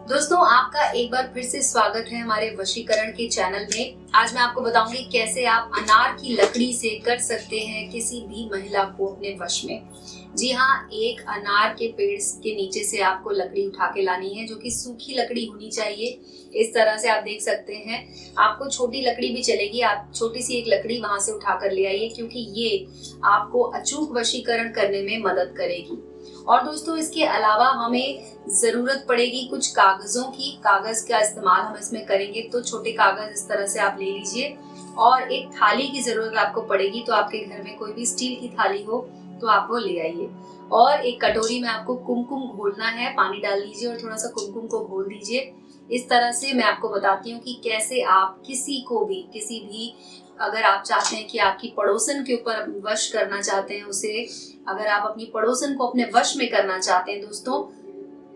दोस्तों, आपका एक बार फिर से स्वागत है हमारे वशीकरण के चैनल में। आज मैं आपको बताऊंगी कैसे आप अनार की लकड़ी से कर सकते हैं किसी भी महिला को अपने वश में। जी हाँ, एक अनार के पेड़ के नीचे से आपको लकड़ी उठा के लानी है, जो कि सूखी लकड़ी होनी चाहिए। इस तरह से आप देख सकते हैं। आपको छोटी लकड़ी भी चलेगी, आप छोटी सी एक लकड़ी वहां से उठा कर ले आइए, क्योंकि ये आपको अचूक वशीकरण करने में मदद करेगी। और दोस्तों, इसके अलावा हमें जरूरत पड़ेगी कुछ कागजों की। कागज का इस्तेमाल हम इसमें करेंगे, तो छोटे कागज इस तरह से आप ले लीजिए। और एक थाली की जरूरत आपको पड़ेगी, तो आपके घर में कोई भी स्टील की थाली हो तो आप वो ले आइए। और एक कटोरी में आपको कुमकुम घोलना है, पानी डाल लीजिए और थोड़ा सा कुमकुम को घोल दीजिए। इस तरह से मैं आपको बताती हूँ कि कैसे आप किसी भी अगर आप चाहते हैं कि आपकी पड़ोसन के ऊपर वश करना चाहते हैं उसे, अगर आप अपनी पड़ोसन को अपने वश में करना चाहते हैं दोस्तों,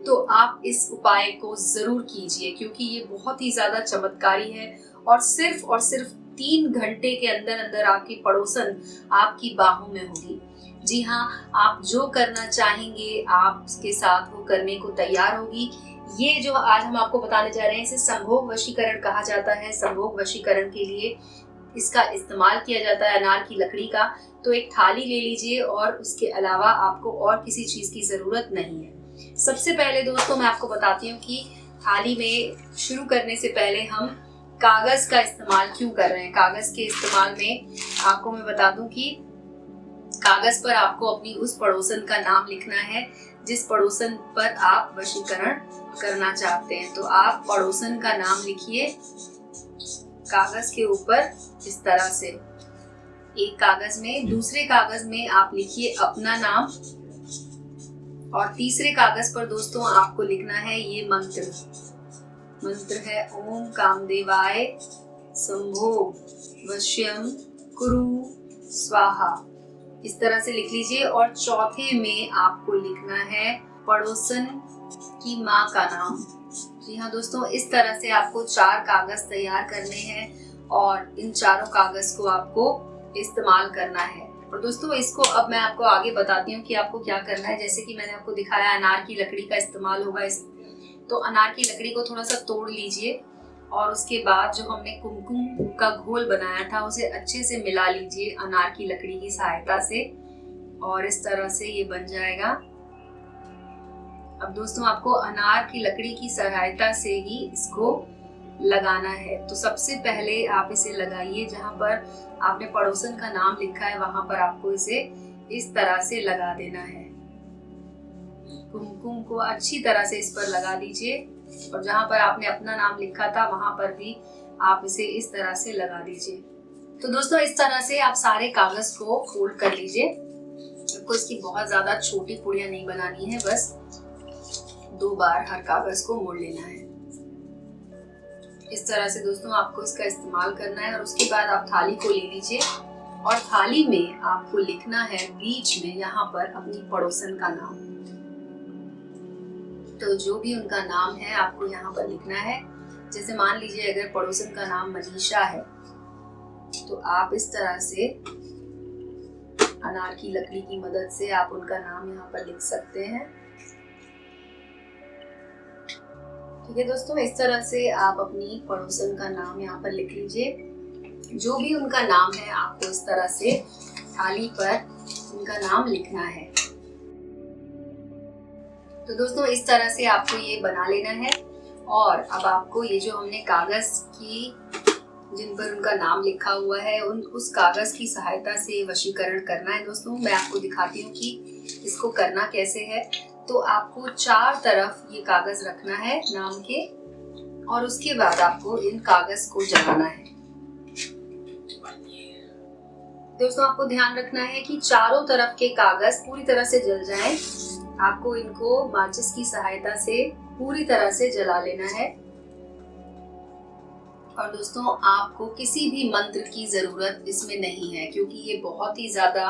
तो आप इस उपाय को जरूर कीजिए, क्योंकि ये बहुत ही ज्यादा चमत्कारी है। और सिर्फ 3 घंटे के अंदर अंदर आपकी पड़ोसन आपकी बाहों में होगी। जी हाँ, आप जो करना चाहेंगे आपके साथ वो करने को तैयार होगी। ये जो आज हम आपको बताने जा रहे हैं, इसे संभोग वशीकरण कहा जाता है। संभोग वशीकरण के लिए इसका इस्तेमाल किया जाता है अनार की लकड़ी का। तो एक थाली ले लीजिए और उसके अलावा आपको और किसी चीज की जरूरत नहीं है। सबसे पहले दोस्तों मैं आपको बताती हूँ कि थाली में शुरू करने से पहले हम कागज का इस्तेमाल क्यों कर रहे हैं। कागज के इस्तेमाल में आपको मैं बता दूं कि कागज पर आपको अपनी उस पड़ोसन का नाम लिखना है जिस पड़ोसन पर आप वशीकरण करना चाहते हैं। तो आप पड़ोसन का नाम लिखिए कागज के ऊपर इस तरह से, एक कागज में। दूसरे कागज में आप लिखिए अपना नाम, और तीसरे कागज पर दोस्तों आपको लिखना है ये मंत्र है ओम कामदेवाय संभोग वश्यम कुरु स्वाहा। इस तरह से लिख लीजिए। और चौथे में आपको लिखना है पड़ोसन की माँ का नाम। जी हाँ दोस्तों, इस तरह से आपको 4 कागज तैयार करने हैं और इन चारों कागज को आपको इस्तेमाल करना है। और दोस्तों, इसको अब मैं आपको आगे बताती हूँ कि आपको क्या करना है। जैसे कि मैंने आपको दिखाया अनार की लकड़ी का इस्तेमाल होगा तो अनार की लकड़ी को थोड़ा सा तोड़ लीजिए और उसके बाद जो हमने कुमकुम का घोल बनाया था उसे अच्छे से मिला लीजिए अनार की लकड़ी की सहायता से, और इस तरह से ये बन जाएगा। अब दोस्तों, आपको अनार की लकड़ी की सहायता से ही इसको लगाना है। तो सबसे पहले आप इसे लगाइए जहां पर आपने पड़ोसन का नाम लिखा है, वहां पर आपको इसे इस तरह से लगा देना है। कुमकुम को अच्छी तरह से इस पर लगा दीजिए, और जहां पर आपने अपना नाम लिखा था वहां पर भी आप इसे इस तरह से लगा दीजिए। तो दोस्तों, इस तरह से आप सारे कागज को फोल्ड कर लीजिए। आपको इसकी बहुत ज्यादा छोटी पुड़ियां नहीं बनानी है, बस 2 बार हर कागज को मोड़ लेना है। इस तरह से दोस्तों आपको इसका इस्तेमाल करना है। और उसके बाद आप थाली को ले लीजिए और थाली में आपको लिखना है बीच में यहाँ पर अपनी पड़ोसन का नाम। तो जो भी उनका नाम है आपको यहाँ पर लिखना है। जैसे मान लीजिए अगर पड़ोसन का नाम मनीषा है, तो आप इस तरह से अनार की लकड़ी की मदद से आप उनका नाम यहाँ पर लिख सकते हैं। ठीक है दोस्तों, इस तरह से आप अपनी पड़ोसन का नाम यहाँ पर लिख लीजिए। जो भी उनका नाम है आपको इस तरह से थाली पर उनका नाम लिखना है। तो दोस्तों, इस तरह से आपको ये बना लेना है। और अब आपको ये जो हमने कागज की जिन पर उनका नाम लिखा हुआ है उस कागज की सहायता से वशीकरण करना है। दोस्तों, मैं आपको दिखाती हूँ कि इसको करना कैसे है। तो आपको 4 तरफ ये कागज रखना है नाम के, और उसके बाद आपको इन कागज को जलाना है। दोस्तों, आपको ध्यान रखना है कि चारों तरफ के कागज पूरी तरह से जल जाएं। आपको इनको माचिस की सहायता से पूरी तरह से जला लेना है। और दोस्तों, आपको किसी भी मंत्र की जरूरत इसमें नहीं है, क्योंकि ये बहुत ही ज्यादा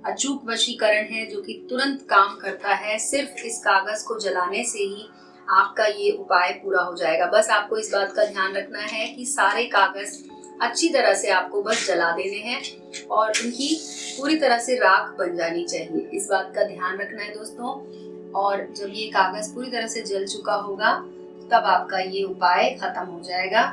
अचूक वशीकरण है जो कि तुरंत काम करता है। सिर्फ इस कागज को जलाने से ही आपका ये उपाय पूरा हो जाएगा। बस आपको इस बात का ध्यान रखना है कि सारे कागज अच्छी तरह से आपको बस जला देने हैं और इनकी पूरी तरह से राख बन जानी चाहिए। इस बात का ध्यान रखना है दोस्तों। और जब ये कागज पूरी तरह से जल चुका होगा तब आपका ये उपाय खत्म हो जाएगा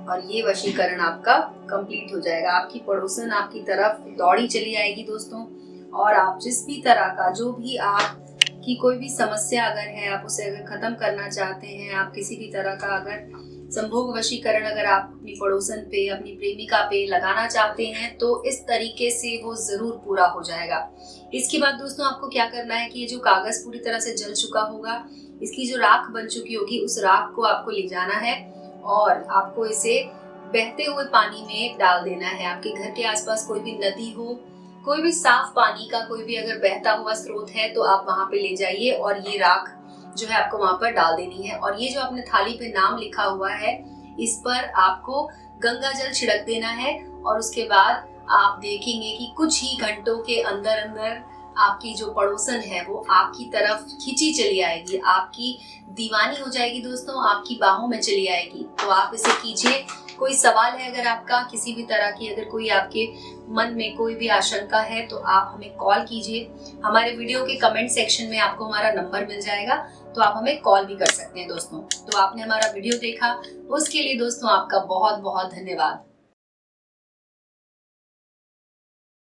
और ये वशीकरण आपका कंप्लीट हो जाएगा। आपकी पड़ोसन आपकी तरफ दौड़ी चली आएगी दोस्तों, और आप जिस भी तरह का, जो भी आपकी कोई भी समस्या अगर है, आप उसे अगर खत्म करना चाहते हैं, आप किसी भी तरह का अगर संभोग वशीकरण अगर आप अपनी पड़ोसन पे, अपनी प्रेमिका पे लगाना चाहते हैं, तो इस तरीके से वो जरूर पूरा हो जाएगा। इसके बाद दोस्तों आपको क्या करना है कि ये जो कागज पूरी तरह से जल चुका होगा, इसकी जो राख बन चुकी होगी, उस राख को आपको ले जाना है और आपको इसे बहते हुए पानी में डाल देना है। आपके घर के आसपास कोई भी नदी हो, कोई भी साफ पानी का कोई भी अगर बहता हुआ स्रोत है, तो आप वहां पे ले जाइए और ये राख जो है आपको वहां पर डाल देनी है। और ये जो आपने थाली पे नाम लिखा हुआ है, इस पर आपको गंगा जल छिड़क देना है और उसके बाद आप देखेंगे कि कुछ ही घंटों के अंदर अंदर आपकी जो पड़ोसन है वो आपकी तरफ खींची चली आएगी, आपकी दीवानी हो जाएगी दोस्तों, आपकी बाहों में चली आएगी। तो आप इसे कीजिए। कोई सवाल है अगर आपका, किसी भी तरह की अगर कोई आपके मन में कोई भी आशंका है, तो आप हमें कॉल कीजिए। हमारे वीडियो के कमेंट सेक्शन में आपको हमारा नंबर मिल जाएगा, तो आप हमें कॉल भी कर सकते हैं दोस्तों। तो आपने हमारा वीडियो देखा, उसके लिए दोस्तों आपका बहुत बहुत धन्यवाद।